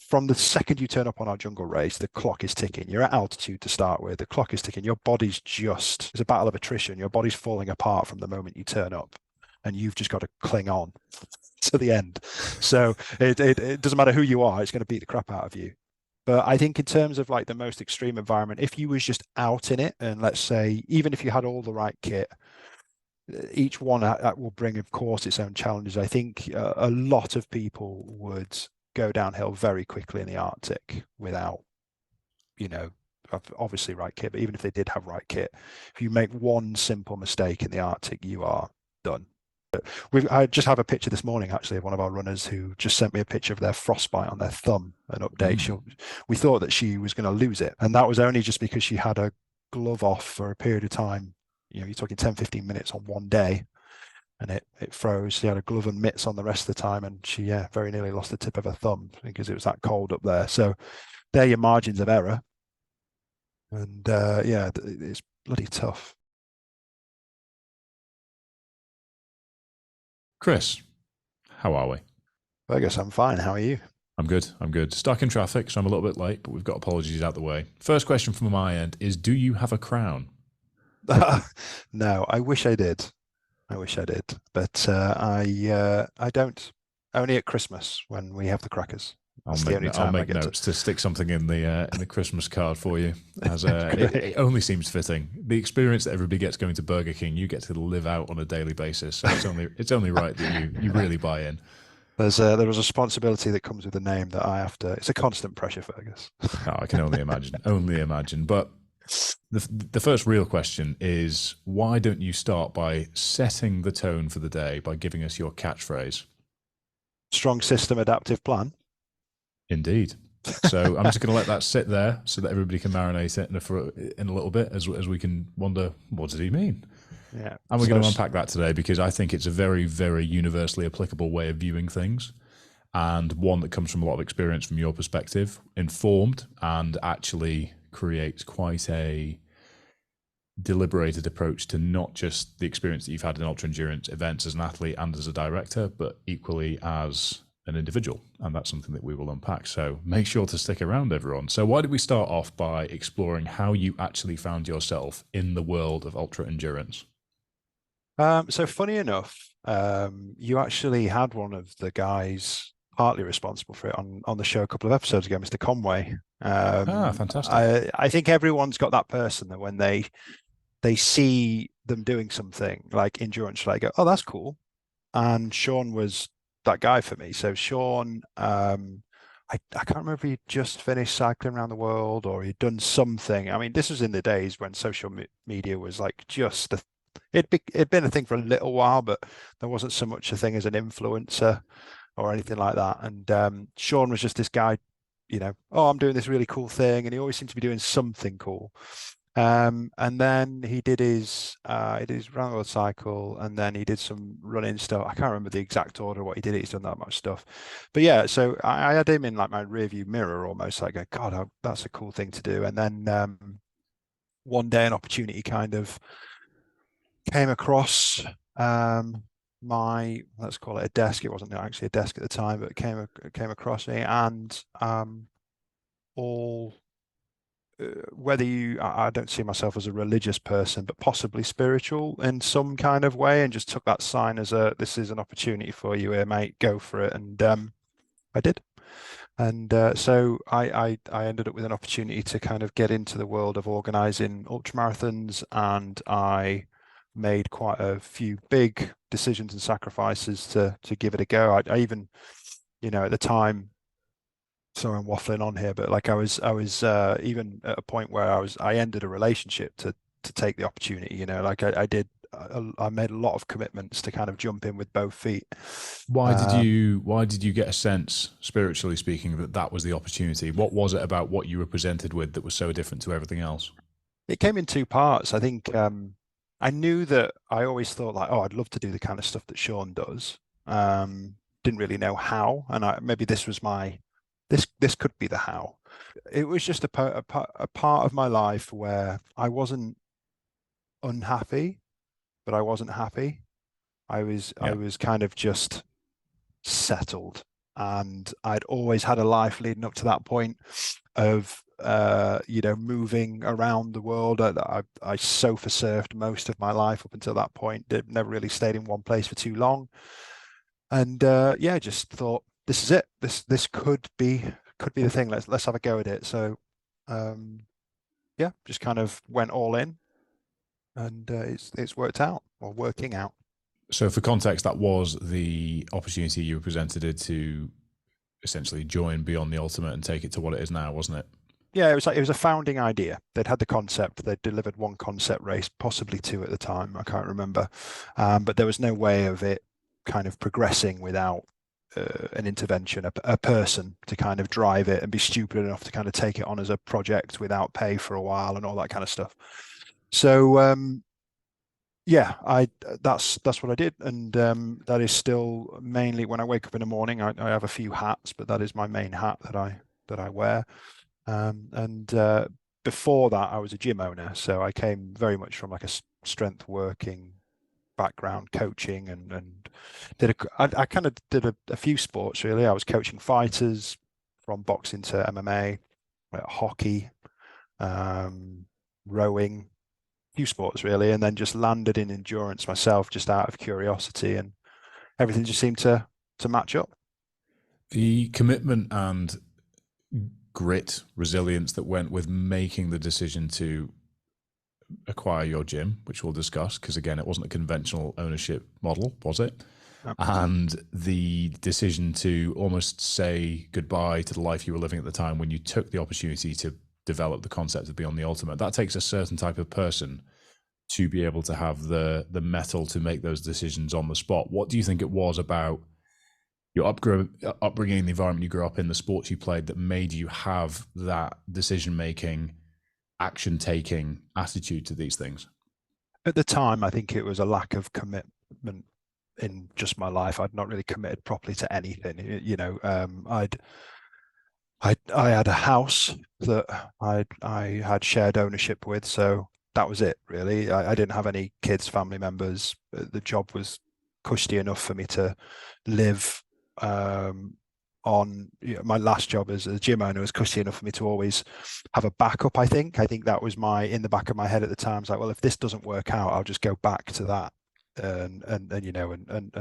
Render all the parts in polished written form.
from the second you turn up on our jungle race, the clock is ticking. You're at altitude to start with. The clock is ticking. Your body's just, it's a battle of attrition. Your body's falling apart from the moment you turn up, and you've just got to cling on to the end. So it doesn't matter who you are, it's going to beat the crap out of you. But I think in terms of like the most extreme environment, if you was just out in it, and let's say, even if you had all the right kit, each one will bring, of course, its own challenges. I think a lot of people would go downhill very quickly in the Arctic without, obviously right kit, but even if they did have right kit, if you make one simple mistake in the Arctic, you are done. I just have a picture this morning, actually, of one of our runners who just sent me a picture of their frostbite on their thumb, an update. We thought that she was going to lose it. And that was only just because she had a glove off for a period of time. You're talking 10, 15 minutes on one day, and it froze. She had a glove and mitts on the rest of the time, and she, very nearly lost the tip of her thumb because it was that cold up there. So they're your margins of error. And it's bloody tough. Kris, how are we? Fergus, I'm fine. How are you? I'm good. Stuck in traffic, so I'm a little bit late, but we've got apologies out the way. First question from my end is, do you have a crown? No, I wish I did. But I don't. Only at Christmas when we have the crackers. I'll make notes to stick something in the Christmas card for you, as it only seems fitting. The experience that everybody gets going to Burger King, you get to live out on a daily basis. So it's only right that you really buy in. There was a responsibility that comes with the name that I have to. It's a constant pressure, Fergus. Oh, I can only imagine. But the first real question is, why don't you start by setting the tone for the day by giving us your catchphrase? Strong system, adaptive plan. Indeed. So I'm just going to let that sit there so that everybody can marinate it in a little bit as we can wonder, what does he mean? Yeah. And we're going to unpack that today because I think it's a very, very universally applicable way of viewing things, and one that comes from a lot of experience from your perspective, informed, and actually creates quite a deliberated approach to not just the experience that you've had in ultra endurance events as an athlete and as a director, but equally as an individual. And that's something that we will unpack. So make sure to stick around, everyone. So why did we start off by exploring how you actually found yourself in the world of ultra endurance? So funny enough, you actually had one of the guys partly responsible for it on the show a couple of episodes ago, Mr. Conway. Fantastic. I think everyone's got that person that when they see them doing something like endurance, they go, oh, that's cool. And Sean was that guy for me. So Sean, I can't remember if he'd just finished cycling around the world or he'd done something. I mean, this was in the days when social media was like just it'd been a thing for a little while, but there wasn't so much a thing as an influencer or anything like that. And Sean was just this guy, oh, I'm doing this really cool thing, and he always seemed to be doing something cool. And then he did his round the world cycle, and then he did some running stuff. I can't remember the exact order of what he did. He's done that much stuff, but yeah. So I had him in like my rearview mirror almost, like, God, that's a cool thing to do. And then one day an opportunity kind of came across my, let's call it a desk. It wasn't actually a desk at the time, but it came across me, and whether I don't see myself as a religious person, but possibly spiritual in some kind of way, and just took that sign as this is an opportunity for you here, mate, go for it. And I did. And so I ended up with an opportunity to kind of get into the world of organizing ultramarathons, and I made quite a few big decisions and sacrifices to give it a go. I even, at the time, sorry, I'm waffling on here, but like I was even at a point where I ended a relationship to take the opportunity. Like I made a lot of commitments to kind of jump in with both feet. Why did you get a sense, spiritually speaking, that was the opportunity? What was it about what you were presented with that was so different to everything else? It came in two parts. I think I knew that I always thought like, oh, I'd love to do the kind of stuff that Sean does. Didn't really know how, and maybe this was this could be the how. It was just a part of my life where I wasn't unhappy, but I wasn't happy. I was kind of just settled, and I'd always had a life leading up to that point of moving around the world. I sofa surfed most of my life up until that point. Never really stayed in one place for too long, and just thought this is it. This could be the thing. Let's have a go at it. So um, just kind of went all in, and it's worked out, or working out. So, for context, that was the opportunity you were presented to essentially join Beyond the Ultimate and take it to what it is now, wasn't it? Yeah, it was a founding idea. They'd had the concept. They'd delivered one concept race, possibly two at the time. I can't remember, but there was no way of it kind of progressing without an intervention, a person to kind of drive it and be stupid enough to kind of take it on as a project without pay for a while and all that kind of stuff. So I that's what I did, and that is still mainly when I wake up in the morning. I have a few hats, but that is my main hat that I wear. And before that, I was a gym owner, so I came very much from like a strength working background, coaching, and I kind of did a few sports really. I was coaching fighters from boxing to MMA, hockey, rowing, few sports really, and then just landed in endurance myself, just out of curiosity, and everything just seemed to match up. The commitment and grit, resilience that went with making the decision to acquire your gym, which we'll discuss, because again, it wasn't a conventional ownership model, was it? And the decision to almost say goodbye to the life you were living at the time when you took the opportunity to develop the concept of Beyond the Ultimate. That takes a certain type of person to be able to have the mettle to make those decisions on the spot. What do you think it was about your upbringing, the environment you grew up in, the sports you played, that made you have that decision-making, action-taking attitude to these things? At the time, I think it was a lack of commitment in just my life. I'd not really committed properly to anything. I had a house that I had shared ownership with, so that was it really. I didn't have any kids, family members. The job was cushy enough for me to live on. My last job as a gym owner was cushy enough for me to always have a backup. I think that was in the back of my head at the time. It's like, well, if this doesn't work out, I'll just go back to that and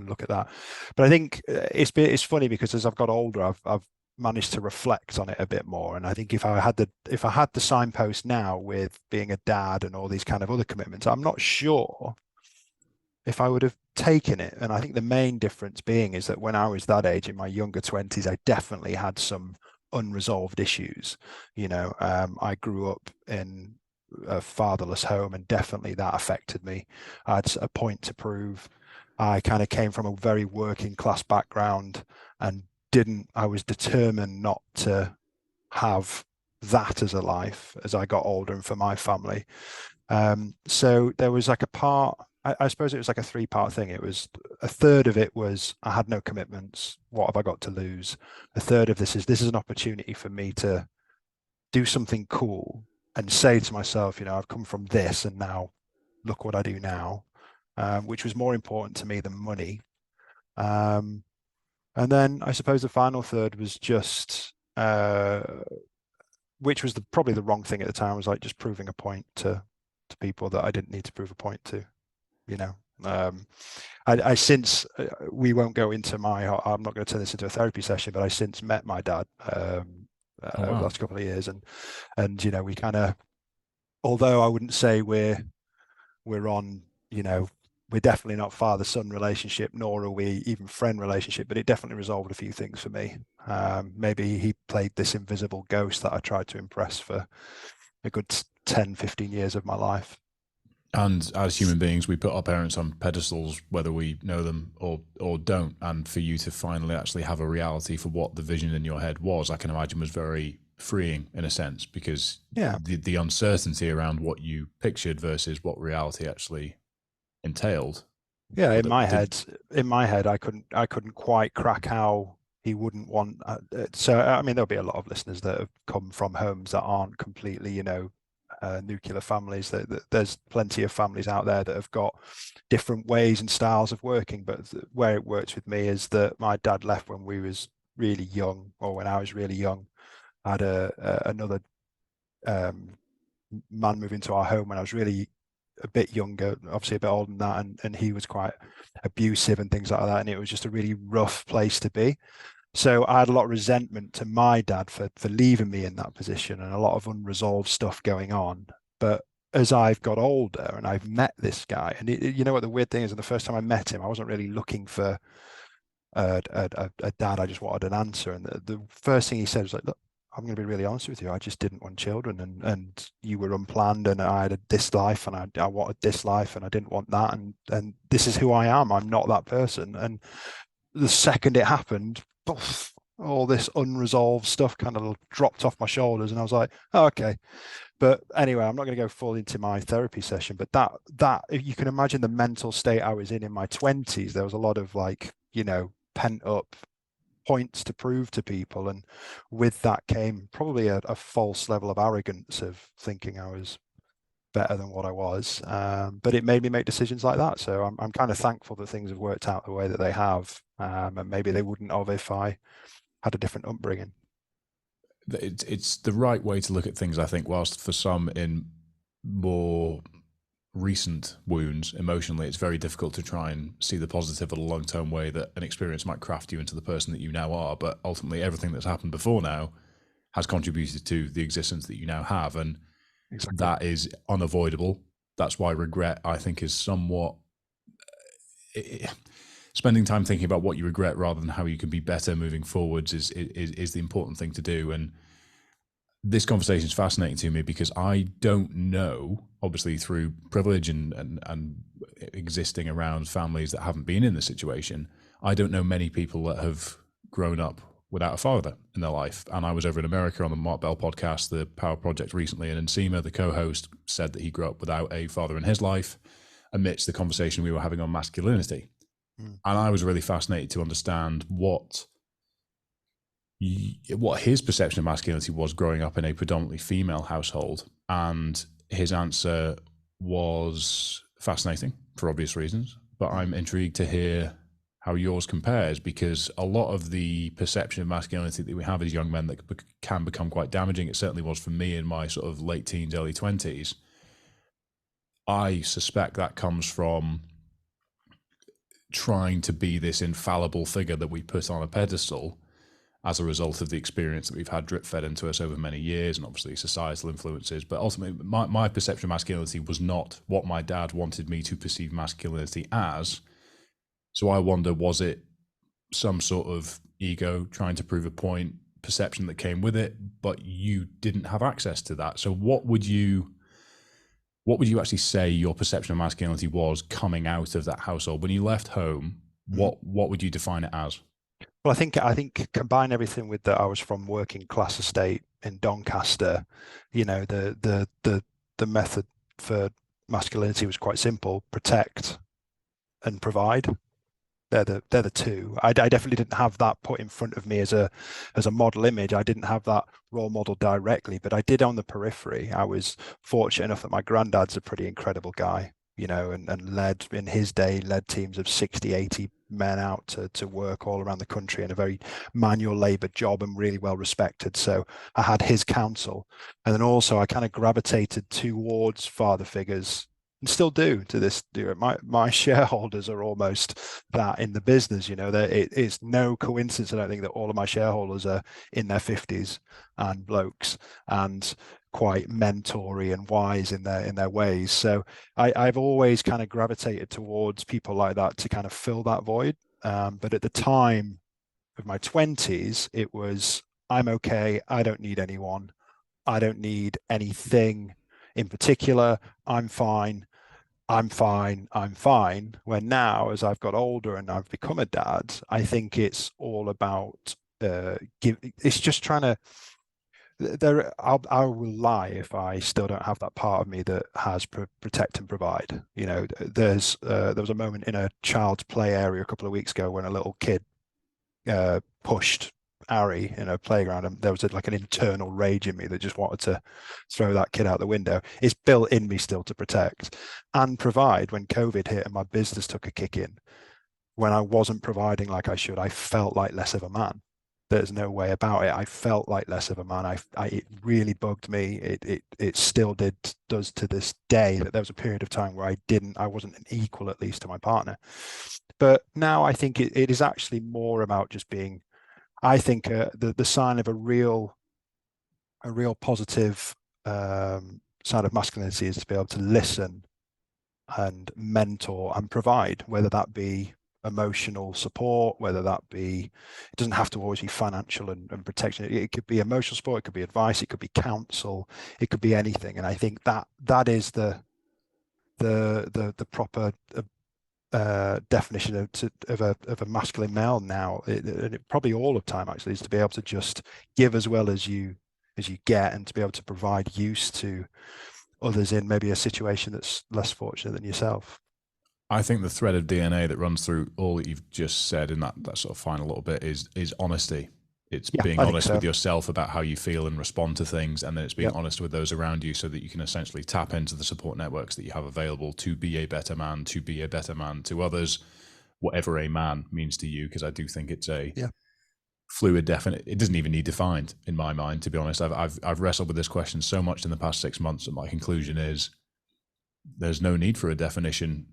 look at that. But I think it's funny because as I've got older, I've managed to reflect on it a bit more. And I think if I had the signpost now with being a dad and all these kind of other commitments, I'm not sure if I would have taken it. And I think the main difference being is that when I was that age, in my younger 20s, I definitely had some unresolved issues. I grew up in a fatherless home, and definitely that affected me. I had a point to prove. I kind of came from a very working class background, and I was determined not to have that as a life as I got older and for my family. So there was like a part, I suppose it was like a three-part thing. It was a third of it was I had no commitments. What have I got to lose? A third of this is an opportunity for me to do something cool and say to myself, I've come from this and now look what I do now, which was more important to me than money. And then I suppose the final third was just, which was probably the wrong thing at the time, was like just proving a point to people that I didn't need to prove a point to. I since we won't go into I'm not going to turn this into a therapy session, but I since met my dad over the last couple of years, and we kind of, although I wouldn't say we're on, we're definitely not father-son relationship, nor are we even friend relationship, but it definitely resolved a few things for me. Maybe he played this invisible ghost that I tried to impress for a good 10, 15 years of my life. And as human beings, we put our parents on pedestals, whether we know them or don't. And for you to finally actually have a reality for what the vision in your head was, I can imagine was very freeing in a sense, because the uncertainty around what you pictured versus what reality actually entailed. Yeah, in my head, I couldn't quite crack how he wouldn't want. So I mean, there'll be a lot of listeners that have come from homes that aren't completely, nuclear families. There's plenty of families out there that have got different ways and styles of working, but where it works with me is that my dad left when we was really young, or when I was really young, I had another um, man move into our home when I was really a bit younger, obviously a bit older than that, and he was quite abusive and things like that, and it was just a really rough place to be. So I had a lot of resentment to my dad for leaving me in that position, and a lot of unresolved stuff going on. But as I've got older and I've met this guy, and you know what the weird thing is, the first time I met him, I wasn't really looking for a dad. I just wanted an answer. And the first thing he said was like, "Look, I'm going to be really honest with you. I just didn't want children, and you were unplanned, and I had this life, and I wanted this life, and I didn't want that, and this is who I am. I'm not that person." And the second it happened, poof, all this unresolved stuff kind of dropped off my shoulders, and I was like, oh, okay. But anyway, I'm not going to go full into my therapy session, but that if you can imagine the mental state I was in my 20s, there was a lot of like, pent up points to prove to people, and with that came probably a false level of arrogance of thinking I was better than what I was. But it made me make decisions like that. So I'm kind of thankful that things have worked out the way that they have. And maybe they wouldn't have if I had a different upbringing. It's the right way to look at things, I think, whilst for some in more recent wounds emotionally, it's very difficult to try and see the positive in a long-term way that an experience might craft you into the person that you now are. But ultimately, everything that's happened before now has contributed to the existence that you now have. And Exactly. that is unavoidable. That's why regret, I think, is somewhat spending time thinking about what you regret rather than how you can be better moving forwards is the important thing to do. And this conversation is fascinating to me because I don't know, obviously through privilege and existing around families that haven't been in this situation, I don't know many people that have grown up without a father in their life. And I was over in America on the Mark Bell podcast, The Power Project, recently, and Nsima, the co-host, said that he grew up without a father in his life amidst the conversation we were having on masculinity. And I was really fascinated to understand what his perception of masculinity was growing up in a predominantly female household. And his answer was fascinating for obvious reasons, but I'm intrigued to hear how yours compares, because a lot of the perception of masculinity that we have as young men that can become quite damaging, it certainly was for me in my sort of late teens, early 20s. I suspect that comes from trying to be this infallible figure that we put on a pedestal as a result of the experience that we've had drip fed into us over many years, and obviously societal influences. But ultimately, my perception of masculinity was not what my dad wanted me to perceive masculinity as. So I wonder, was it some sort of ego trying to prove a point, perception that came with it, but you didn't have access to that? So what would you actually say your perception of masculinity was coming out of that household when you left home? What would you define it as? Well, I think combine everything with that I was from working class estate in Doncaster. The method for masculinity was quite simple: protect and provide. They're the two. I definitely didn't have that put in front of me as a model image. I didn't have that role model directly, but I did on the periphery. I was fortunate enough that my granddad's a pretty incredible guy, and led in his day, led teams of 60, 80 men out to work all around the country in a very manual labor job, and really well respected. So I had his counsel. And then also I kind of gravitated towards father figures, and still do to this. My shareholders are almost that in the business. It's no coincidence, I don't think, that all of my shareholders are in their 50s and blokes and quite mentory and wise in their ways. So I've always kind of gravitated towards people like that to kind of fill that void. But at the time of my 20s, it was, I'm okay. I don't need anyone. I don't need anything in particular. I'm fine. I'm fine. I'm fine. When now, as I've got older and I've become a dad, I think it's all about it's just trying to I will lie if I still don't have that part of me that has protect and provide. There was a moment in a child's play area a couple of weeks ago when a little kid pushed Ari in a playground, and there was like an internal rage in me that just wanted to throw that kid out the window. It's built in me still to protect and provide. When COVID hit and my business took a kick in, when I wasn't providing like I should, I felt like less of a man. There's no way about it. I felt like less of a man. It really bugged me. It still does to this day, that there was a period of time where I wasn't an equal, at least to my partner. But now I think it is actually more about just being, I think, the sign of a real positive sign of masculinity is to be able to listen and mentor and provide, whether that be emotional support, whether that be, it doesn't have to always be financial and protection. It could be emotional support, it could be advice, it could be counsel, it could be anything. And I think that is the proper definition of a masculine male now. Probably all of time actually is to be able to just give as well as you get, and to be able to provide use to others in maybe a situation that's less fortunate than yourself. I think the thread of DNA that runs through all that you've just said in that sort of final little bit is honesty. It's Yeah, being I think honest so. with yourself about how you feel and respond to things, and then it's being Yep. honest with those around you so that you can essentially tap into the support networks that you have available to be a better man, to be a better man to others, whatever a man means to you, because I do think it's a Yeah. fluid, definite. It doesn't even need defined in my mind, to be honest. I've wrestled with this question so much in the past 6 months, and my conclusion is there's no need for a definition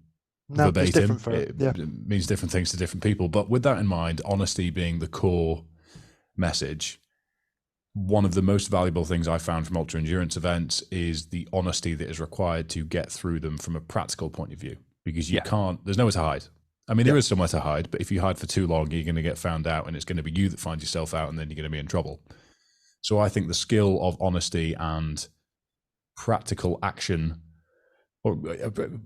No, it's different verbatim. for, It yeah. means different things to different people. But with that in mind, honesty being the core message, one of the most valuable things I found from ultra endurance events is the honesty that is required to get through them from a practical point of view, because you Yeah. can't, there's nowhere to hide. I mean, there Yep. is somewhere to hide, but if you hide for too long, you're going to get found out, and it's going to be you that finds yourself out, and then you're going to be in trouble. So I think the skill of honesty and practical action, or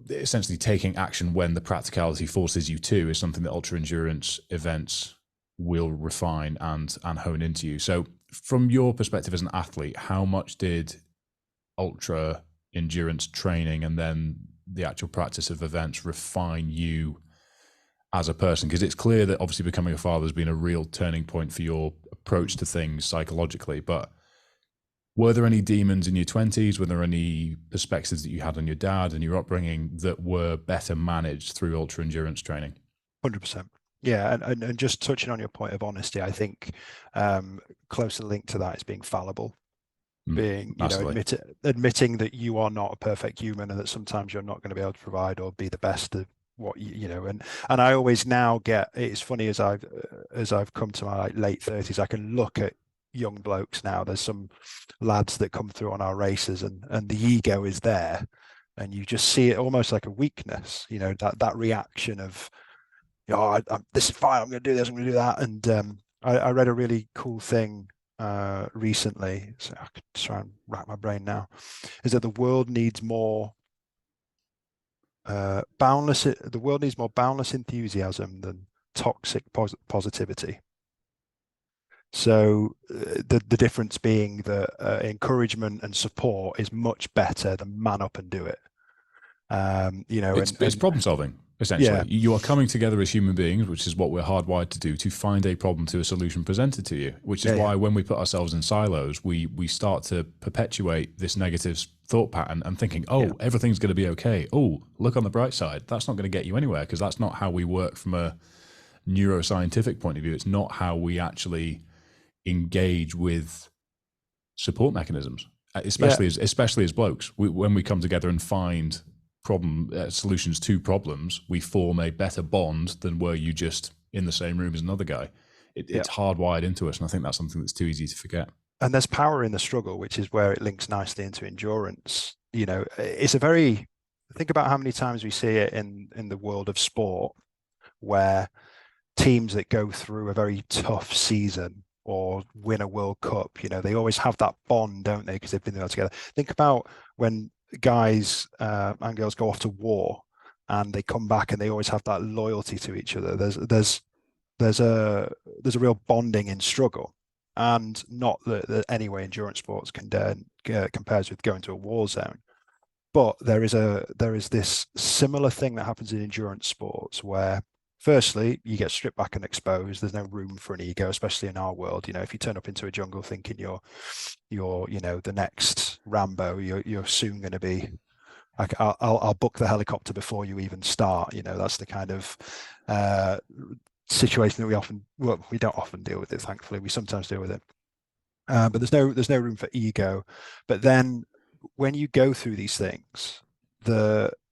essentially taking action when the practicality forces you to, is something that ultra endurance events will refine and hone into you. So from your perspective as an athlete, how much did ultra endurance training and then the actual practice of events refine you as a person? Because it's clear that obviously becoming a father has been a real turning point for your approach to things psychologically, but were there any demons in your 20s? Were there any perspectives that you had on your dad and your upbringing that were better managed through ultra endurance training? 100%. Yeah, and just touching on your point of honesty, I think closer link to that is being fallible, being, Massively. admitting that you are not a perfect human, and that sometimes you're not going to be able to provide or be the best of what and I always now get, it's funny, as I've come to my late 30s, I can look at young blokes now. There's some lads that come through on our races, and the ego is there, and you just see it almost like a weakness, that reaction of, this is fine, I'm going to do this, I'm going to do that. And I read a really cool thing recently, so I could try and rack my brain now, is that the world needs more boundless enthusiasm than toxic positivity. So the difference being that encouragement and support is much better than man up and do it. It's problem solving, essentially. Yeah, You are coming together as human beings, which is what we're hardwired to do, to find a problem to a solution presented to you, which is yeah, yeah, why when we put ourselves in silos, we start to perpetuate this negative thought pattern and thinking, yeah, oh, everything's going to be okay. Oh, look on the bright side. That's not going to get you anywhere, because that's not how we work from a neuroscientific point of view. It's not how we actually engage with support mechanisms, yeah, especially as blokes. When we come together and find solutions to problems, we form a better bond than were you just in the same room as another guy. yeah. It's hardwired into us, and I think that's something that's too easy to forget. And there's power in the struggle, which is where it links nicely into endurance. It's a very, think about how many times we see it in the world of sport, where teams that go through a very tough season or win a World Cup, they always have that bond, don't they? Because they've been there together. Think about when guys and girls go off to war and they come back, and they always have that loyalty to each other. There's a real bonding in struggle, and not that any way endurance sports compares with going to a war zone. But there is this similar thing that happens in endurance sports where, firstly, you get stripped back and exposed. There's no room for an ego, especially in our world. If you turn up into a jungle thinking you're the next Rambo, you're soon going to be like, I'll book the helicopter before you even start. That's the kind of situation that we don't often deal with it, thankfully. We sometimes deal with it. But there's no room for ego. But then when you go through these things,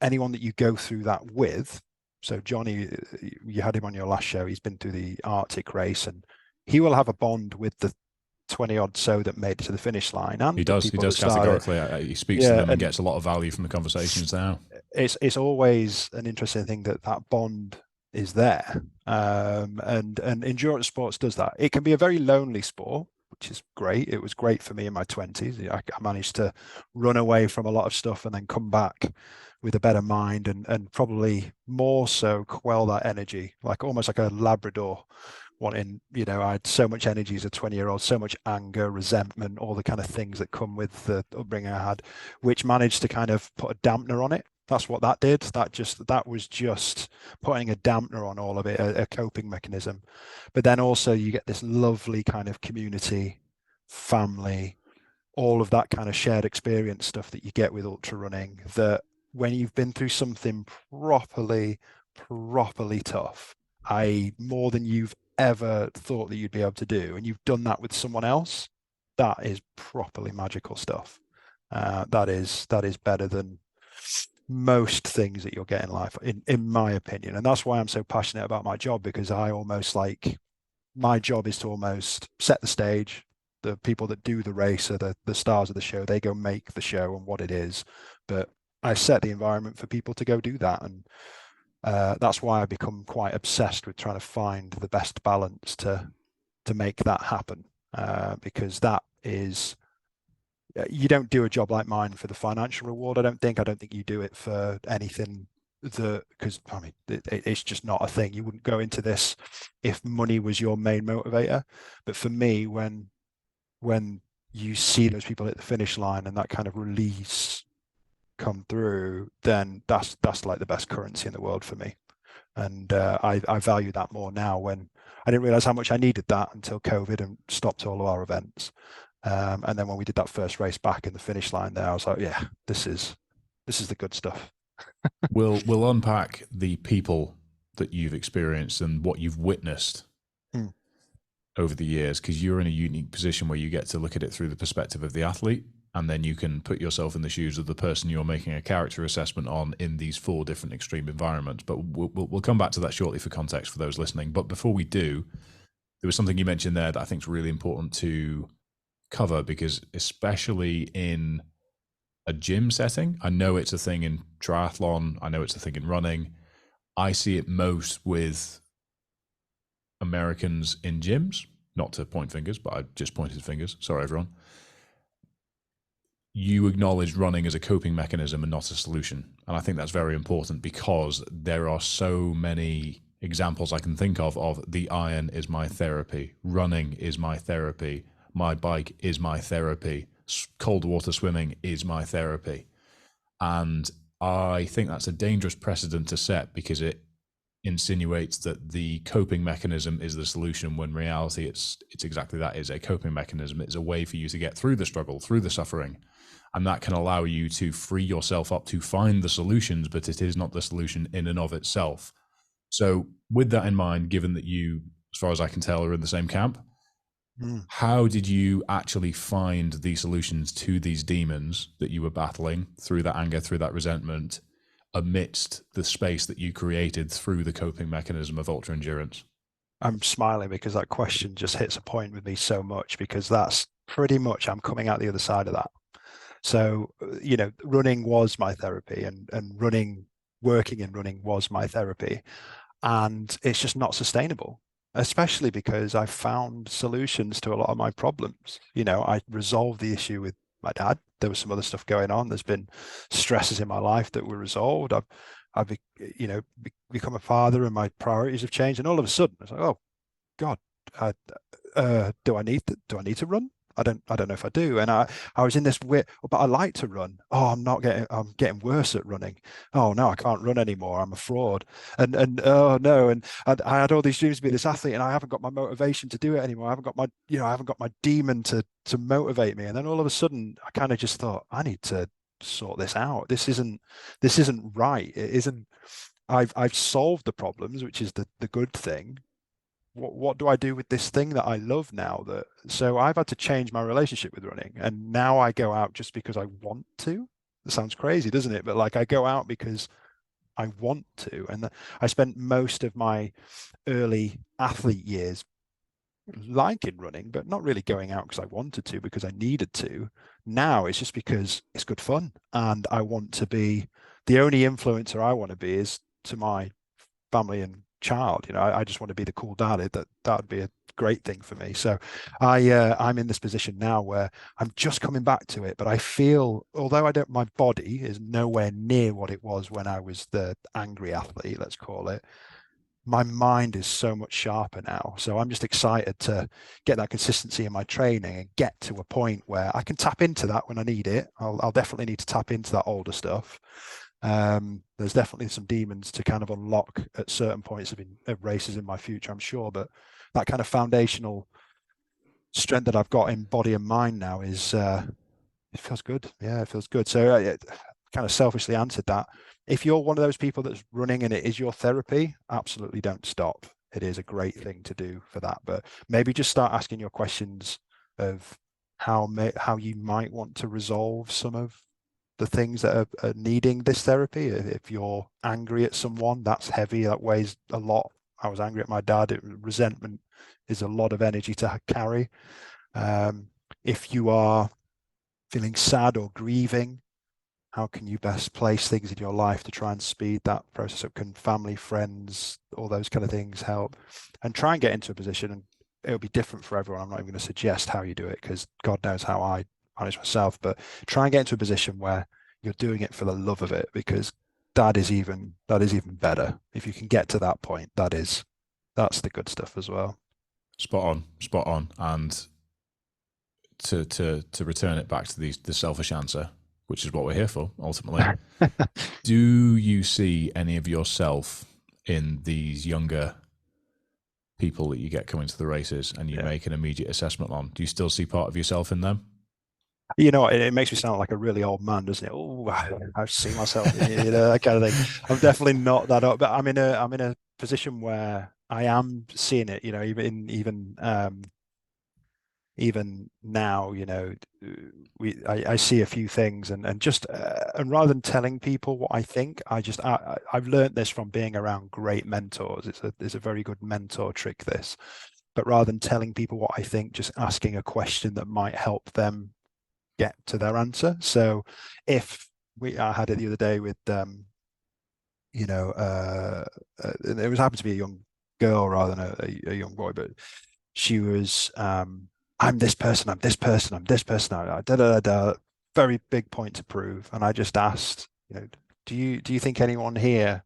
anyone that you go through that with, so Johnny, you had him on your last show, he's been through the Arctic race, and he will have a bond with the 20 odd so that made it to the finish line He and the does. He people does that started. categorically. He speaks to Yeah, them and and gets a lot of value from the conversations now. it's always an interesting thing that bond is there. And endurance sports does that. It can be a very lonely sport, which is great. It was great for me in my 20s. I managed to run away from a lot of stuff and then come back with a better mind, and probably more so quell that energy, like almost like a Labrador wanting, I had so much energy as a 20-year-old, so much anger, resentment, all the kind of things that come with the upbringing I had, which managed to kind of put a dampener on it. That's what that did. That was just putting a dampener on all of it, a coping mechanism. But then also you get this lovely kind of community, family, all of that kind of shared experience stuff that you get with ultra running, that when you've been through something properly tough, I more than you've ever thought that you'd be able to do, and you've done that with someone else, that is properly magical stuff. That is better than most things that you'll get in life, in my opinion. And that's why I'm so passionate about my job, because I almost like, my job is to almost set the stage. The people that do the race are the stars of the show. They go make the show and what it is. But I set the environment for people to go do that. And that's why I become quite obsessed with trying to find the best balance to make that happen. Because that is, you don't do a job like mine for the financial reward. I don't think you do it for anything, because I mean it's just not a thing. You wouldn't go into this if money was your main motivator. But for me, when you see those people at the finish line and that kind of release come through, then that's like the best currency in the world for me. And I value that more now, when I didn't realize how much I needed that until COVID and stopped all of our events. And then when we did that first race back in the finish line there, I was like, yeah, this is the good stuff. We'll unpack the people that you've experienced and what you've witnessed Mm. over the years, because you're in a unique position where you get to look at it through the perspective of the athlete, and then you can put yourself in the shoes of the person you're making a character assessment on in these 4 different extreme environments. But we'll come back to that shortly for context for those listening. But before we do, there was something you mentioned there that I think is really important to cover, because especially in a gym setting, I know it's a thing in triathlon, I know it's a thing in running. I see it most with Americans in gyms, not to point fingers, but I just pointed fingers. Sorry, everyone. You acknowledge running as a coping mechanism and not a solution. And I think that's very important, because there are so many examples I can think of the iron is my therapy, running is my therapy, my bike is my therapy, cold water swimming is my therapy. And I think that's a dangerous precedent to set, because it insinuates that the coping mechanism is the solution, when in reality it's exactly that. Is a coping mechanism. It's a way for you to get through the struggle, through the suffering, and that can allow you to free yourself up to find the solutions, but it is not the solution in and of itself. So with that in mind, given that you, as far as I can tell, are in the same camp, how did you actually find the solutions to these demons that you were battling through that anger, through that resentment, amidst the space that you created through the coping mechanism of ultra endurance? I'm smiling because that question just hits a point with me so much, because that's pretty much, I'm coming out the other side of that. So, running was my therapy, and working in running was my therapy. And it's just not sustainable, especially because I found solutions to a lot of my problems. I resolved the issue with my dad. There was some other stuff going on. There's been stresses in my life that were resolved. I've become a father, and my priorities have changed. And all of a sudden, it's like, oh God, do I need to run? I don't know if I do. And I was in this weird, but I like to run. Oh, I'm getting worse at running. Oh no, I can't run anymore. I'm a fraud. And oh no. And I had all these dreams to be this athlete, and I haven't got my motivation to do it anymore. I haven't got my demon to motivate me. And then all of a sudden I kind of just thought, I need to sort this out. This isn't right. It isn't. I've solved the problems, which is the good thing. what do I do with this thing that I love now? So I've had to change my relationship with running, and now I go out just because I want to. It sounds crazy, doesn't it? But like I go out because I want to, and I spent most of my early athlete years liking running, but not really going out because I wanted to, because I needed to. Now it's just because it's good fun, and I want to be the only influencer I want to be is to my family and child. I just want to be the cool dad. That would be a great thing for me. So I'm in this position now where I'm just coming back to it, but I feel, although my body is nowhere near what it was when I was the angry athlete, let's call it, my mind is so much sharper now. So I'm just excited to get that consistency in my training and get to a point where I can tap into that when I need it. I'll definitely need to tap into that older stuff. There's definitely some demons to kind of unlock at certain points of races in my future, I'm sure, but that kind of foundational strength that I've got in body and mind now is it feels good. Yeah, it feels good. So I kind of selfishly answered that. If you're one of those people that's running and it is your therapy, absolutely don't stop. It is a great thing to do for that, but maybe just start asking your questions of how you might want to resolve some of the things that are needing this therapy. If you're angry at someone, that's heavy. That weighs a lot. I was angry at my dad. Resentment is a lot of energy to carry. If you are feeling sad or grieving, how can you best place things in your life to try and speed that process up? Can family, friends, all those kind of things help? And try and get into a position, and it'll be different for everyone. I'm not even going to suggest how you do it, because God knows how I manage myself, but try and get into a position where you're doing it for the love of it, because that is even better. If you can get to that point, that's the good stuff as well. Spot on. And to return it back to the selfish answer, which is what we're here for ultimately. Do you see any of yourself in these younger people that you get coming to the races and you make an immediate assessment on? Do you still see part of yourself in them? It makes me sound like a really old man, doesn't it? Oh, I see myself, that kind of thing. I'm definitely not that old, but I'm in a position where I am seeing it. Even now, I see a few things, and just and rather than telling people what I think, I've learned this from being around great mentors. It's a very good mentor trick, this. But rather than telling people what I think, just asking a question that might help them get to their answer. So if I had it the other day with it was happened to be a young girl rather than a young boy, but she was I'm this person, I'm this person, I'm this person, very big point to prove. And I just asked, do you think anyone here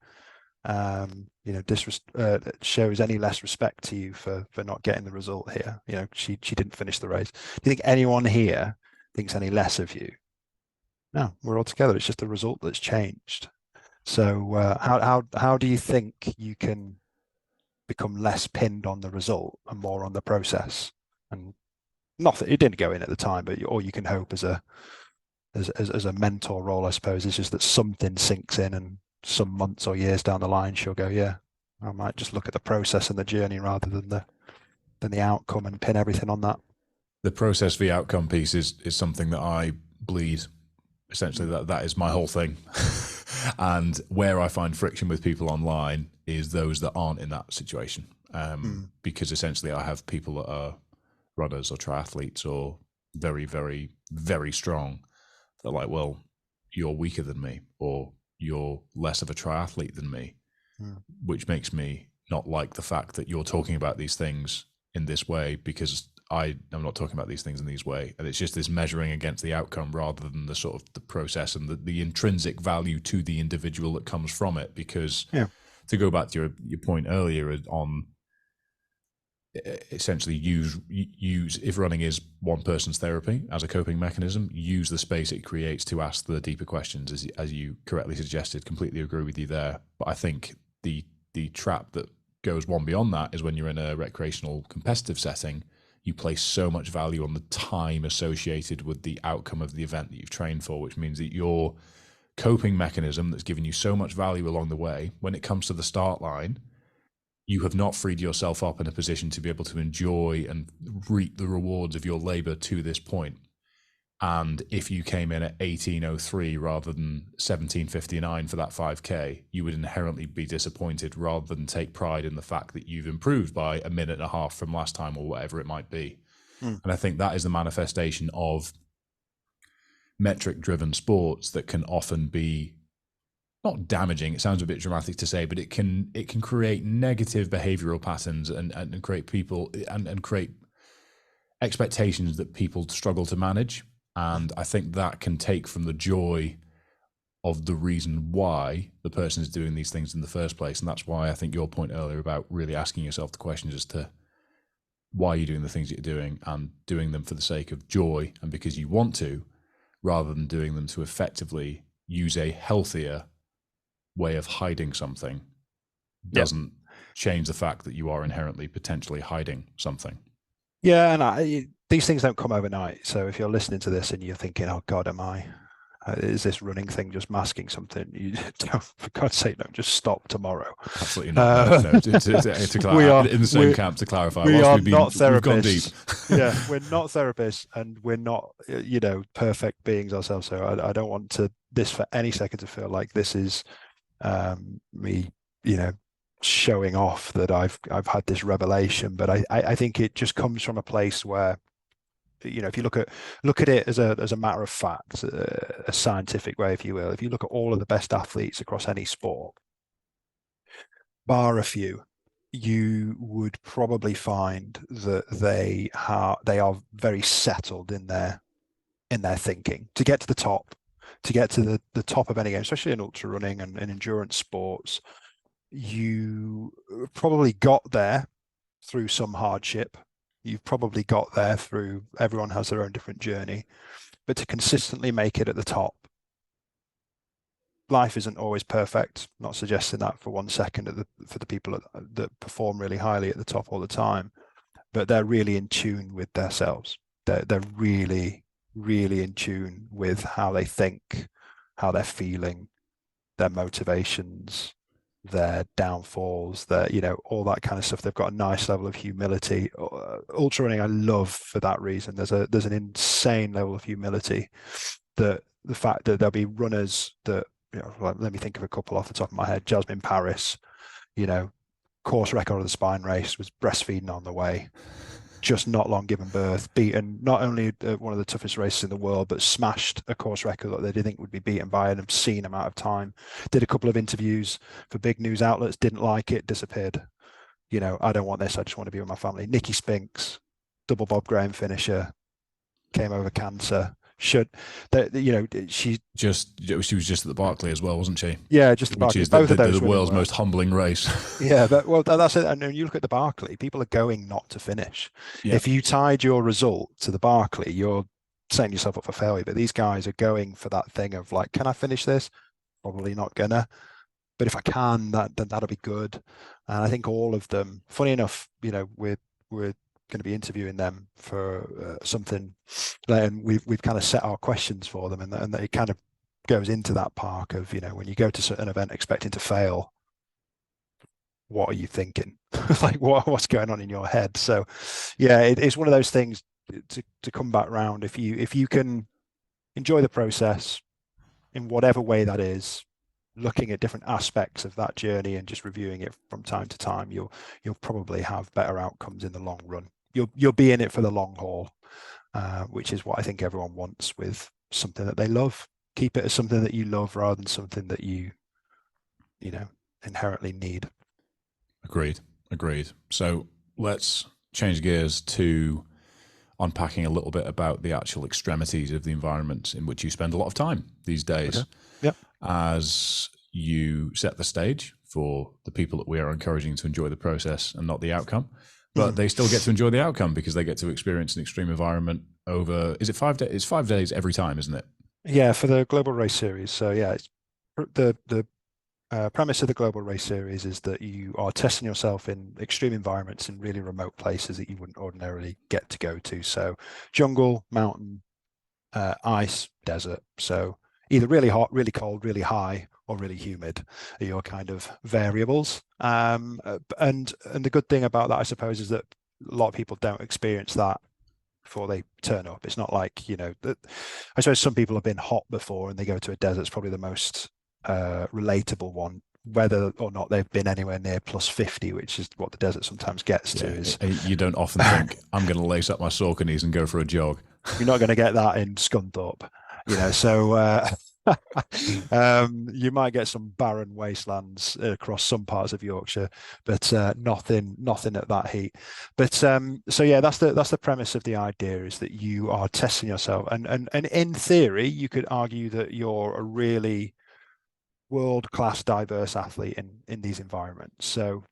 shows any less respect to you for not getting the result here? She didn't finish the race. Do you think anyone here thinks any less of you? No, we're all together. It's just the result that's changed. So how do you think you can become less pinned on the result and more on the process? And nothing, it didn't go in at the time, but all you can hope as a mentor role, I suppose, is just that something sinks in, and some months or years down the line, she'll go, yeah, I might just look at the process and the journey rather than the outcome, and pin everything on that. The process v outcome piece is something that I bleed. Essentially, that is my whole thing. And where I find friction with people online is those that aren't in that situation. Because essentially I have people that are runners or triathletes or very, very, very strong. They're like, well, you're weaker than me, or you're less of a triathlete than me, which makes me not like the fact that you're talking about these things in this way, because I am not talking about these things in this way. And it's just this measuring against the outcome rather than the sort of the process and the intrinsic value to the individual that comes from it. Because to go back to your point earlier on, essentially use if running is one person's therapy as a coping mechanism, use the space it creates to ask the deeper questions, as you correctly suggested. Completely agree with you there. But I think the trap that goes one beyond that is when you're in a recreational competitive setting, you place so much value on the time associated with the outcome of the event that you've trained for, which means that your coping mechanism that's given you so much value along the way, when it comes to the start line, you have not freed yourself up in a position to be able to enjoy and reap the rewards of your labor to this point. And if you came in at 18:03 rather than 17:59 for that 5K, you would inherently be disappointed rather than take pride in the fact that you've improved by a minute and a half from last time or whatever it might be. And I think that is the manifestation of metric-driven sports that can often be not damaging. It sounds a bit dramatic to say, but it can create negative behavioral patterns and create people and create expectations that people struggle to manage. And I think that can take from the joy of the reason why the person is doing these things in the first place. And that's why I think your point earlier about really asking yourself the questions as to why you're doing the things that you're doing and doing them for the sake of joy and because you want to, rather than doing them to effectively use a healthier way of hiding something, doesn't change the fact that you are inherently potentially hiding something. Yeah, and these things don't come overnight. So if you're listening to this and you're thinking, "Oh God, is this running thing just masking something?" You don't, for God's sake, don't just stop tomorrow. Absolutely not. No. We are in the same camp. To clarify, we are not therapists. We've gone deep. Yeah, we're not therapists, and we're not, perfect beings ourselves. So I don't want this for any second to feel like this is me, showing off that I've had this revelation. But I think it just comes from a place where, if you look at it as a matter of fact, a scientific way, if you will, if you look at all of the best athletes across any sport, bar a few, you would probably find that they are very settled in their thinking to get to the top, the top of any game, especially in ultra running and endurance sports. You probably got there through some hardship. You've probably got there through, everyone has their own different journey, but to consistently make it at the top, life isn't always perfect. Not suggesting that for 1 second for the people that perform really highly at the top all the time, but they're really in tune with themselves. They're really, really in tune with how they think, how they're feeling, their motivations, their downfalls, all that kind of stuff. They've got a nice level of humility. Ultra running I love for that reason. There's an insane level of humility, that the fact that there'll be runners that, let me think of a couple off the top of my head. Jasmine Paris, course record of the spine race, was breastfeeding on the way, just not long given birth, beaten not only one of the toughest races in the world, but smashed a course record that they didn't think would be beaten by an obscene amount of time. Did a couple of interviews for big news outlets, didn't like it, disappeared. I don't want this, I just want to be with my family. Nikki Spinks, double Bob Graham finisher, came over cancer. She was just at the Barclay as well, wasn't she? Yeah, just the Barclay. Which is the world's most humbling race. Yeah, that's it. And when you look at the Barclay, people are going not to finish. Yeah. If you tied your result to the Barclay, you're setting yourself up for failure. But these guys are going for that thing of like, can I finish this? Probably not gonna. But if I can, then that'll be good. And I think all of them, funny enough, we're going to be interviewing them for something, and we've kind of set our questions for them, and it kind of goes into that park of, when you go to an event expecting to fail, what are you thinking? Like what's going on in your head? So yeah, it's one of those things to come back round. If you can enjoy the process in whatever way that is, looking at different aspects of that journey and just reviewing it from time to time, you'll probably have better outcomes in the long run. You'll be in it for the long haul, which is what I think everyone wants with something that they love. Keep it as something that you love rather than something that you inherently need. Agreed. So let's change gears to unpacking a little bit about the actual extremities of the environment in which you spend a lot of time these days. Okay. Yep. As you set the stage for the people that we are encouraging to enjoy the process and not the outcome. But they still get to enjoy the outcome because they get to experience an extreme environment over, is it 5 days? It's 5 days every time, isn't it? Yeah, for the Global Race Series. So yeah, it's the premise of the Global Race Series is that you are testing yourself in extreme environments in really remote places that you wouldn't ordinarily get to go to. So jungle, mountain, ice, desert. So either really hot, really cold, really high, or really humid are your kind of variables. And the good thing about that, I suppose, is that a lot of people don't experience that before they turn up. It's not like, I suppose some people have been hot before and they go to a desert. It's probably the most relatable one, whether or not they've been anywhere near plus 50, which is what the desert sometimes gets to. Is you don't often think, I'm going to lace up my Sauconys and go for a jog. You're not going to get that in Scunthorpe, so you might get some barren wastelands across some parts of Yorkshire, but nothing at that heat. But so yeah, that's the premise of the idea, is that you are testing yourself, and in theory, you could argue that you're a really world-class diverse athlete in these environments. So,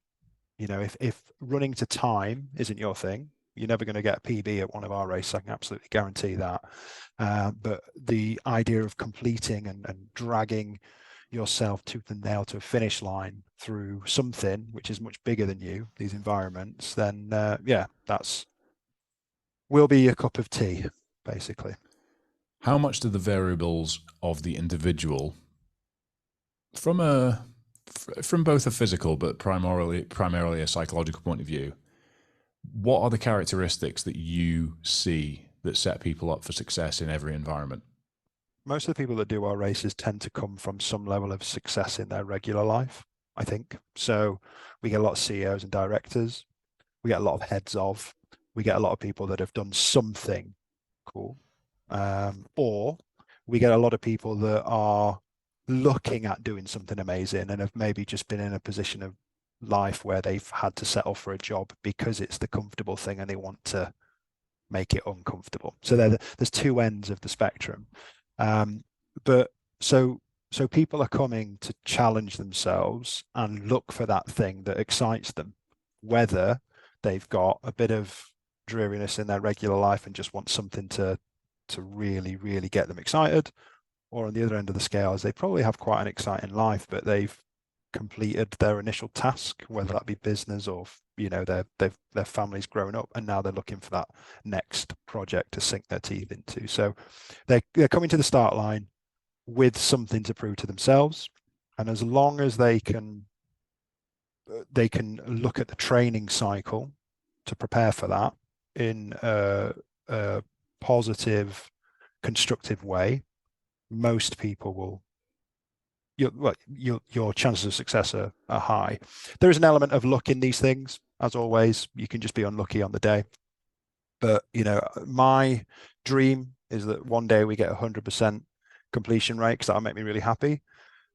if running to time isn't your thing, you're never going to get a PB at one of our races. I can absolutely guarantee that. But the idea of completing and dragging yourself tooth and nail to a finish line through something which is much bigger than you, these environments, then yeah, that's will be a cup of tea, basically. How much do the variables of the individual, from both a physical but primarily a psychological point of view, what are the characteristics that you see that set people up for success in every environment? Most of the people that do our races tend to come from some level of success in their regular life, I think. So we get a lot of CEOs and directors. We get a lot of heads of. We get a lot of people that have done something cool. Or we get a lot of people that are looking at doing something amazing and have maybe just been in a position of life where they've had to settle for a job because it's the comfortable thing and they want to make it uncomfortable. So there's two ends of the spectrum. But so people are coming to challenge themselves and look for that thing that excites them, whether they've got a bit of dreariness in their regular life and just want something to really, really get them excited, or on the other end of the scale is they probably have quite an exciting life, but they've completed their initial task, whether that be business or their family's grown up, and now they're looking for that next project to sink their teeth into. So they're coming to the start line with something to prove to themselves, and as long as they can look at the training cycle to prepare for that in a positive, constructive way, most people will. Your chances of success are high. There is an element of luck in these things, as always. You can just be unlucky on the day. But my dream is that one day we get 100% completion rate, because that'll make me really happy.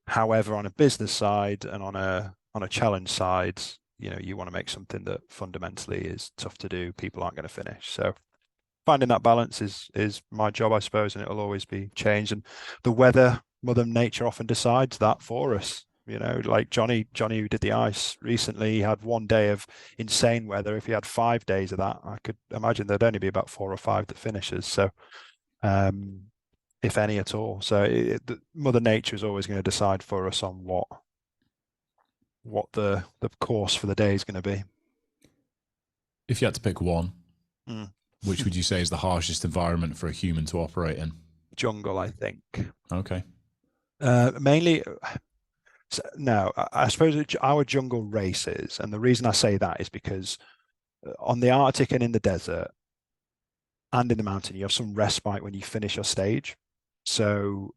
However, on a business side and on a challenge side, you want to make something that fundamentally is tough to do. People aren't going to finish. So finding that balance is my job, I suppose, and it'll always be changed. And the weather, Mother Nature often decides that for us. Like Johnny who did the ice recently, he had one day of insane weather. If he had 5 days of that, I could imagine there'd only be about 4 or 5 that finishes. So, if any at all. So Mother Nature is always going to decide for us on what the course for the day is going to be. If you had to pick one, which would you say is the harshest environment for a human to operate in? Jungle, I think. Okay. Mainly, no, I suppose our jungle races, and the reason I say that is because on the Arctic and in the desert and in the mountain, you have some respite when you finish your stage. So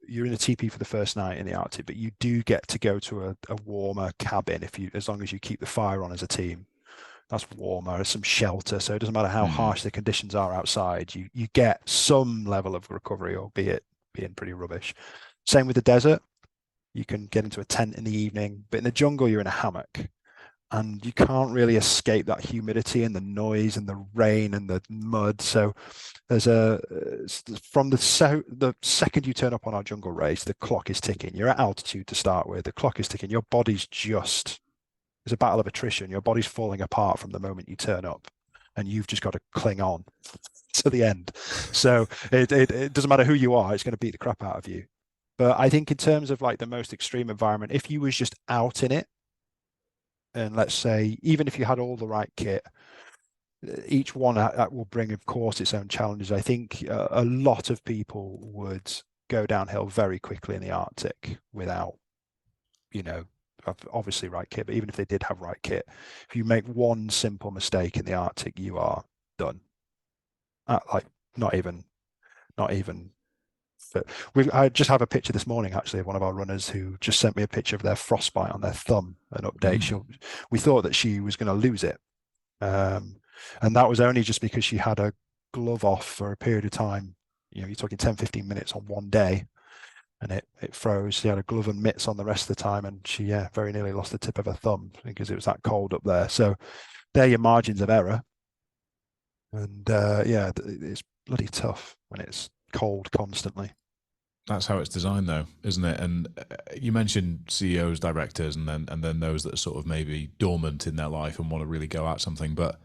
you're in a teepee for the first night in the Arctic, but you do get to go to a warmer cabin as long as you keep the fire on as a team. That's warmer, some shelter. So it doesn't matter how harsh the conditions are outside, you get some level of recovery, albeit being pretty rubbish. Same with the desert. You can get into a tent in the evening, but in the jungle, you're in a hammock. And you can't really escape that humidity and the noise and the rain and the mud. So there's from the second you turn up on our jungle race, the clock is ticking. You're at altitude to start with. The clock is ticking. Your body's it's a battle of attrition. Your body's falling apart from the moment you turn up, and you've just got to cling on to the end. So it doesn't matter who you are, it's going to beat the crap out of you. But I think in terms of like the most extreme environment, if you was just out in it, and let's say, even if you had all the right kit, each one that will bring, of course, its own challenges. I think a lot of people would go downhill very quickly in the Arctic without, you know, obviously right kit, but even if they did have right kit, if you make one simple mistake in the Arctic, you are done. Like not even, not even. I just have a picture this morning actually of one of our runners who just sent me a picture of their frostbite on their thumb, an update. We thought that she was going to lose it, and that was only just because she had a glove off for a period of time. You know, you're talking 10, 15 minutes on one day, and it froze. She had a glove and mitts on the rest of the time, and she very nearly lost the tip of her thumb because it was that cold up there. So they're your margins of error, and it's bloody tough when it's cold constantly. That's how it's designed, though, isn't it? And you mentioned CEOs, directors, and then those that are sort of maybe dormant in their life and want to really go at something. But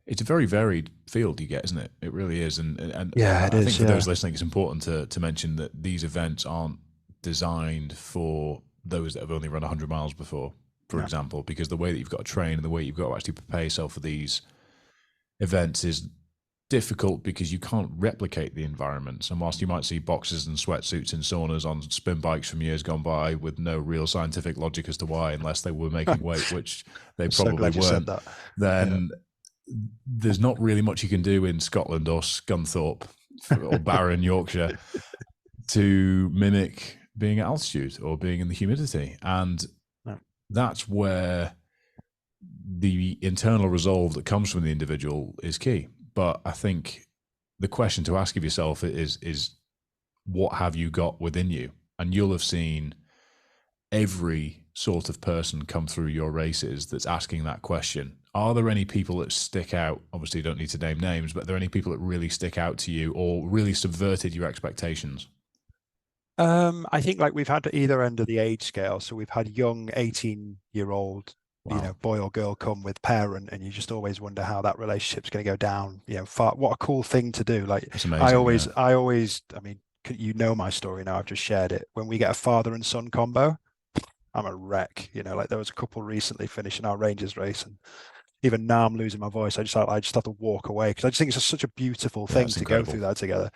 it's a very varied field you get, isn't it? It really is. And Yeah, it I is. think for Yeah. those listening, it's important to mention that these events aren't designed for those that have only run 100 miles before, for example, because the way that you've got to train and the way you've got to actually prepare yourself for these events is difficult because you can't replicate the environments. And whilst you might see boxers and sweatsuits in saunas on spin bikes from years gone by with no real scientific logic as to why, unless they were making weight, which they probably weren't, then there's not really much you can do in Scotland or Scunthorpe or Barrow in Yorkshire to mimic being at altitude or being in the humidity. And that's where the internal resolve that comes from the individual is key. But I think the question to ask of yourself is what have you got within you? And you'll have seen every sort of person come through your races that's asking that question. Are there any people that stick out? Obviously, you don't need to name names, but are there any people that really stick out to you or really subverted your expectations? I think like we've had either end of the age scale. So we've had young 18-year-old, boy or girl come with parent, and you just always wonder how that relationship's going to go down. What a cool thing to do. Like it's amazing. I mean, you know my story now. I've just shared it. When we get a father and son combo, I'm a wreck. Like there was a couple recently finishing our Rangers race, and even now I'm losing my voice. I just have to walk away because I just think it's such a beautiful thing to go through that together.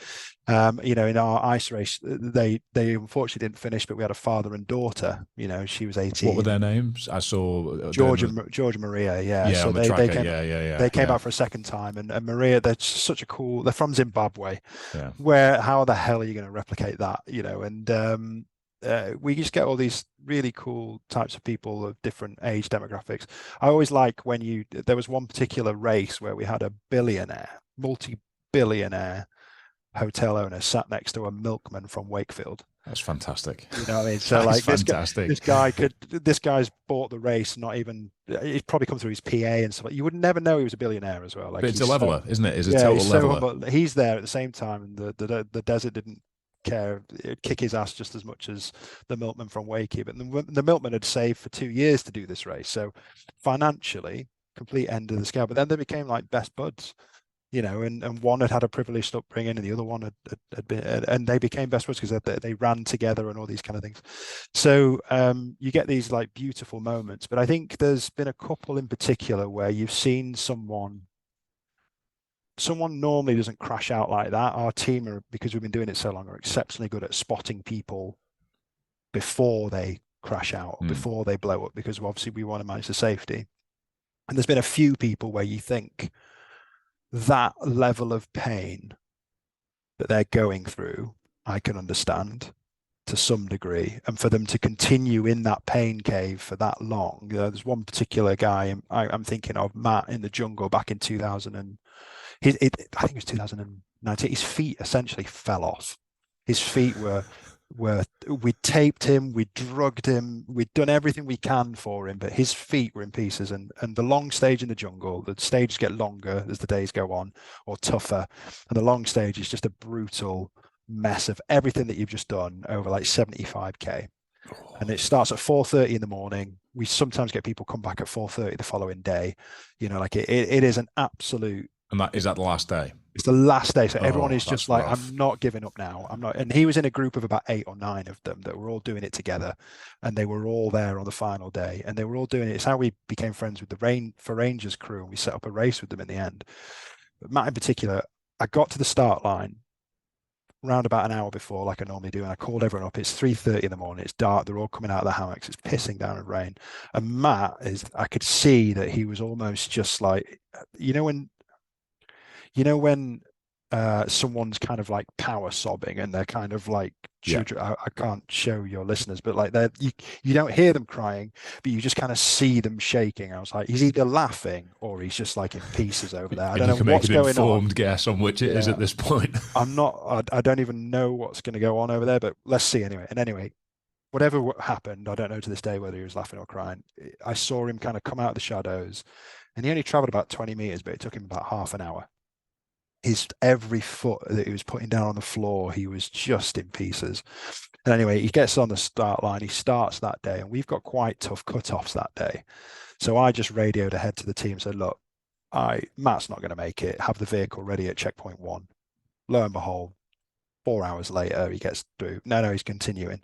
In our ice race, they unfortunately didn't finish, but we had a father and daughter. She was 18. What were their names? I saw George and Maria. Yeah, so they came back for a second time, and Maria, they're such a cool. They're from Zimbabwe. Yeah. How the hell are you going to replicate that? And we just get all these really cool types of people of different age demographics. I always like when there was one particular race where we had a billionaire, multi-billionaire hotel owner sat next to a milkman from Wakefield. That's fantastic. You know what I mean? So like this guy's bought the race, not even, he's probably come through his PA and stuff. You would never know he was a billionaire as well. Like, but it's a leveler, isn't it? It's a total leveler. He's there at the same time, and the desert didn't care. It'd kick his ass just as much as the milkman from Wakey. But the milkman had saved for 2 years to do this race, so financially, complete end of the scale. But then they became like best buds, and one had a privileged upbringing, and the other one had been, and they became best buds because they ran together and all these kind of things. So you get these like beautiful moments. But I think there's been a couple in particular where you've seen someone normally doesn't crash out like that. Our team because we've been doing it so long, are exceptionally good at spotting people before they crash out, before they blow up, because obviously we want to manage the safety. And there's been a few people where you think that level of pain that they're going through, I can understand to some degree, and for them to continue in that pain cave for that long. There's one particular guy I'm thinking of, Matt, in the jungle back in 2000 and I think it was 2019. His feet essentially fell off. His feet were we taped him, we drugged him, we'd done everything we can for him, but his feet were in pieces. And the long stage in the jungle, the stages get longer as the days go on, or tougher. And the long stage is just a brutal mess of everything that you've just done over like 75k. And it starts at 4:30 in the morning. We sometimes get people come back at 4:30 the following day. Like it is an absolute. And is that the last day? It's the last day. So everyone is just like, rough. I'm not giving up now. I'm not. And he was in a group of about 8 or 9 of them that were all doing it together. And they were all there on the final day. And they were all doing it. It's how we became friends with the Rangers crew. And we set up a race with them in the end. But Matt in particular, I got to the start line round about an hour before, like I normally do, and I called everyone up. It's 3:30 in the morning. It's dark. They're all coming out of the hammocks. It's pissing down with rain. And Matt is, I could see that he was almost just like, you know, when someone's kind of like power sobbing and they're kind of like Yeah. children. I can't show your listeners, but like you don't hear them crying, but you just kind of see them shaking. I was like, he's either laughing or he's just like in pieces over there. I And don't you know can make what's an going on. informed guess on which it is Yeah, at this point. I'm not. I don't even know what's going to go on over there, but let's see anyway. And anyway, whatever happened, I don't know to this day whether he was laughing or crying. I saw him kind of come out of the shadows, and he only traveled about 20 meters, but it took him about half an hour. His every foot that he was putting down on the floor, he was just in pieces. And anyway, he gets on the start line. He starts that day, and we've got quite tough cut-offs that day. So I just radioed ahead to the team and said, "Look, Matt's not going to make it. Have the vehicle ready at checkpoint one." Lo and behold, 4 hours later, he gets through. No, he's continuing.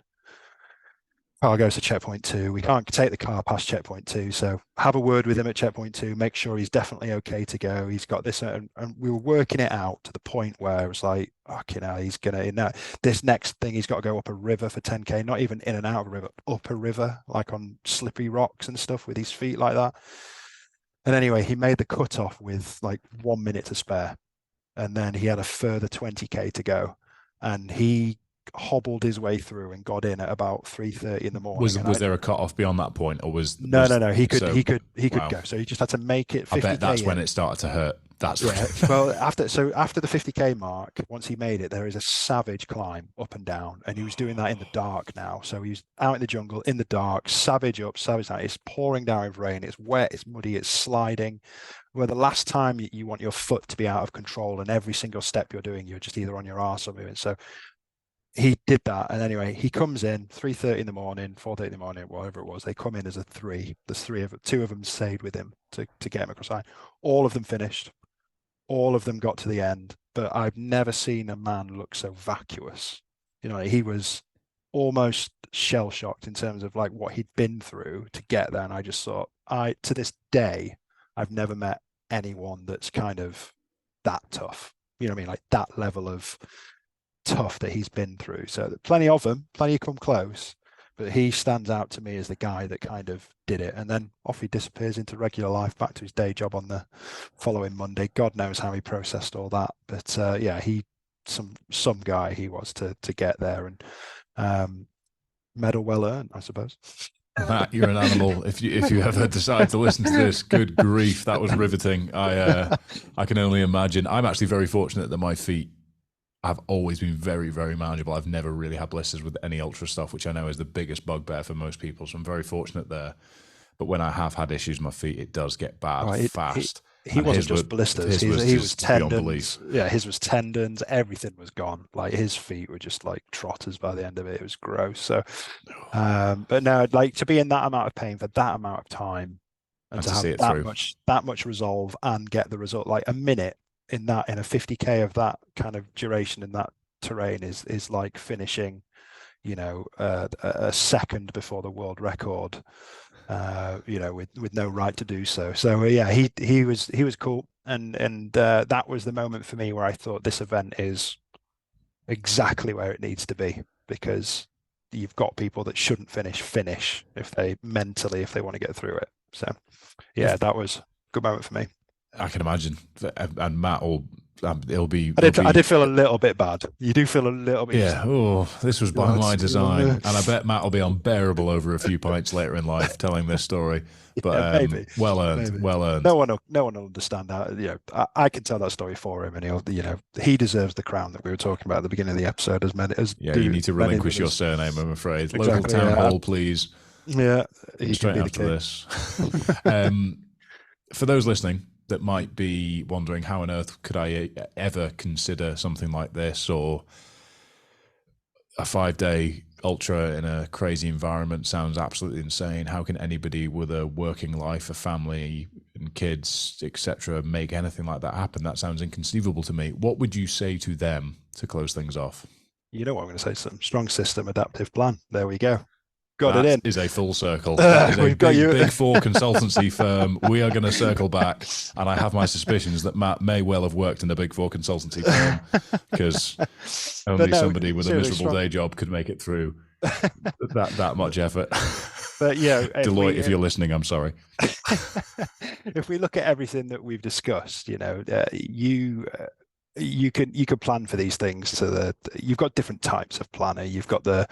Car goes to checkpoint two. We can't take the car past checkpoint two. So have a word with him at checkpoint two, make sure he's definitely okay to go. He's got this. And we were working it out to the point where it was like, okay, now he's going to, in that, this next thing, he's got to go up a river for 10K, not even in and out of a river, up a river, like on slippery rocks and stuff with his feet like that. And anyway, he made the cutoff with like 1 minute to spare. And then he had a further 20K to go. And he hobbled his way through and got in at about 3:30 in the morning. Was there a cut off beyond that point, or no. He could so, he could wow. go. So he just had to make it 50K. I bet that's in. when it started to hurt. That's yeah. Well, after the 50K mark, once he made it, there is a savage climb up and down, and he was doing that in the dark now. So he's out in the jungle in the dark, savage up, savage down. It's pouring down with rain. It's wet. It's muddy. It's sliding. Where the last time you want your foot to be out of control, and every single step you're doing, you're just either on your arse or moving. So he did that, and anyway, he comes in 3:30 in the morning, 4:30 in the morning, whatever it was. They come in as a three. There's two of them stayed with him to get him across the line. All of them finished. All of them got to the end, but I've never seen a man look so vacuous. You know, he was almost shell shocked in terms of like what he'd been through to get there. And I just thought, to this day, I've never met anyone that's kind of that tough. You know what I mean? Like that level of tough that he's been through. So plenty of them, plenty come close, but he stands out to me as the guy that kind of did it. And then off he disappears into regular life, back to his day job on the following Monday. God knows how he processed all that, but yeah, he some guy he was to get there, and medal well earned, I suppose. Matt, you're an animal. If you ever decide to listen to this, good grief, that was riveting. I can only imagine. I'm actually very fortunate that my feet have always been very, very manageable. I've never really had blisters with any ultra stuff, which I know is the biggest bugbear for most people. So I'm very fortunate there. But when I have had issues with my feet, it does get bad fast. He wasn't just blisters. He was tendons. Yeah, his was tendons. Everything was gone. Like his feet were just like trotters by the end of it. It was gross. So, but no, like to be in that amount of pain for that amount of time, and to have that much resolve and get the result, like a minute in a 50K of that kind of duration in that terrain is like finishing, you know, a second before the world record. You know, with no right to do so. So yeah, he was cool, and that was the moment for me where I thought this event is exactly where it needs to be, because you've got people that shouldn't finish if they want to get through it. So yeah, that was a good moment for me. I can imagine, and Matt will. It'll be. I did feel a little bit bad. You do feel a little bit. Yeah. Oh, this was by my design, and I bet Matt will be unbearable over a few pints later in life telling this story. But maybe. Well earned. Maybe. Well earned. No one will understand that. You know, I can tell that story for him, and he deserves the crown that we were talking about at the beginning of the episode. You need to relinquish your surname, I'm afraid. Exactly, local town hall, please. Yeah, straight after this. For those listening that might be wondering, how on earth could I ever consider something like this, or a 5-day ultra in a crazy environment sounds absolutely insane. How can anybody with a working life, a family and kids, etc., make anything like that happen? That sounds inconceivable to me. What would you say to them to close things off? You know what I'm going to say? Some strong system, adaptive plan. There we go. Got it That in. is a full circle. That is a We've got you. big four consultancy firm. We are going to circle back. And I have my suspicions that Matt may well have worked in a big four consultancy firm, because only somebody with a miserable day job could make it through that much effort. But yeah, Deloitte, if you're listening, I'm sorry. If we look at everything that we've discussed, you can plan for these things. You've got different types of planner. You've got the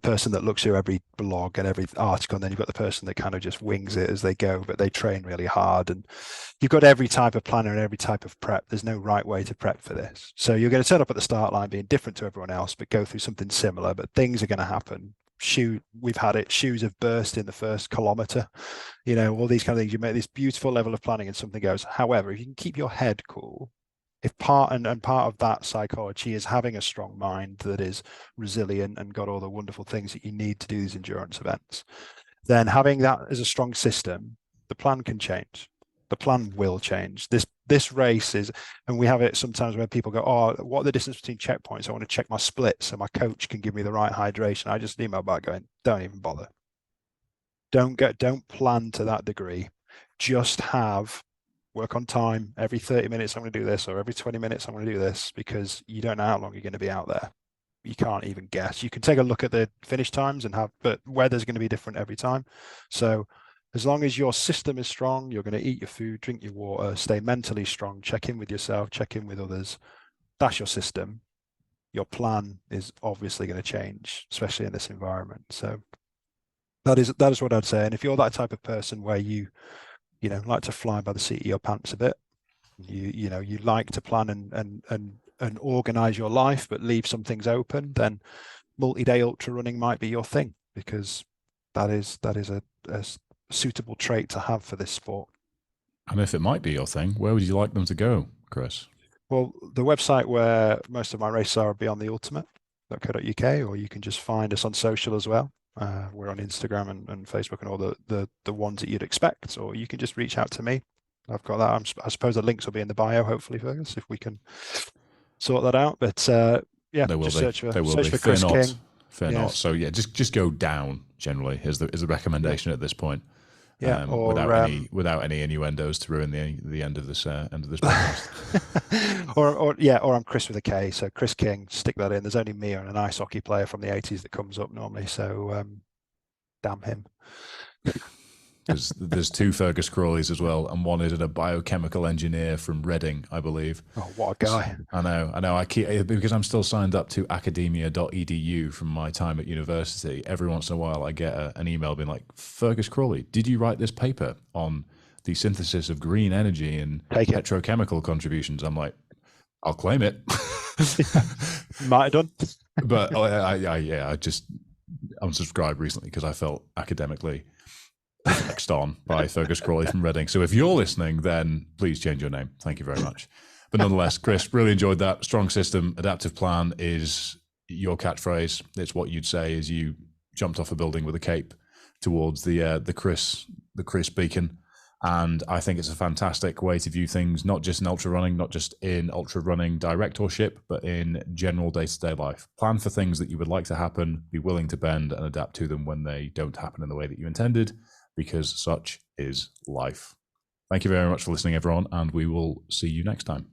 person that looks through every blog and every article, and then you've got the person that kind of just wings it as they go, but they train really hard. And you've got every type of planner and every type of prep. There's no right way to prep for this. So you're going to turn up at the start line being different to everyone else, but go through something similar. But things are going to happen. We've had it. Shoes have burst in the first kilometer. All these kind of things. You make this beautiful level of planning, and something goes. However, if you can keep your head cool, if part of that psychology is having a strong mind that is resilient and got all the wonderful things that you need to do these endurance events, then having that as a strong system, the plan can change. The plan will change. This race is, and we have it sometimes where people go, "Oh, what are the distance between checkpoints? I want to check my splits so my coach can give me the right hydration." I just email back going, "Don't even bother. Don't plan to that degree. Just work on time. Every 30 minutes I'm going to do this, or every 20 minutes I'm going to do this," because you don't know how long you're going to be out there. You can't even guess. You can take a look at the finish times but weather's going to be different every time. So as long as your system is strong, you're going to eat your food, drink your water, stay mentally strong, check in with yourself, check in with others. That's your system. Your plan is obviously going to change, especially in this environment. So that is what I'd say. And if you're that type of person where you like to fly by the seat of your pants a bit, you like to plan and organize your life, but leave some things open, then multi-day ultra running might be your thing, because that is a suitable trait to have for this sport. And if it might be your thing, where would you like them to go, Kris? Well, the website where most of my races are Beyond the Ultimate.co.uk, or you can just find us on social as well. We're on Instagram and Facebook and all the ones that you'd expect, or you can just reach out to me. I've got that. I suppose the links will be in the bio, hopefully, Fergus, if we can sort that out. But yeah, there will just be. search for Fear Kris not. King. Fear not. So yeah, just go down. Generally, is the recommendation at this point. Yeah, without any innuendos to ruin the end of this podcast. or I'm Kris with a K, so Kris King. Stick that in. There's only me and an ice hockey player from the '80s that comes up normally. So damn him. Because there's two Fergus Crawleys as well, and one is a biochemical engineer from Reading, I believe. Oh, what a guy! I know. I keep, because I'm still signed up to academia.edu from my time at university. Every once in a while, I get an email being like, "Fergus Crawley, did you write this paper on the synthesis of green energy and petrochemical contributions?" I'm like, "I'll claim it." Might have done. But I just unsubscribed recently because I felt academically flexed on by Fergus Crawley from Reading. So if you're listening, then please change your name. Thank you very much. But nonetheless, Kris, really enjoyed that. Strong system, adaptive plan is your catchphrase. It's what you'd say as you jumped off a building with a cape towards the Kris beacon. And I think it's a fantastic way to view things, not just in ultra running, not just in ultra running directorship, but in general day-to-day life. Plan for things that you would like to happen, be willing to bend and adapt to them when they don't happen in the way that you intended, because such is life. Thank you very much for listening, everyone, and we will see you next time.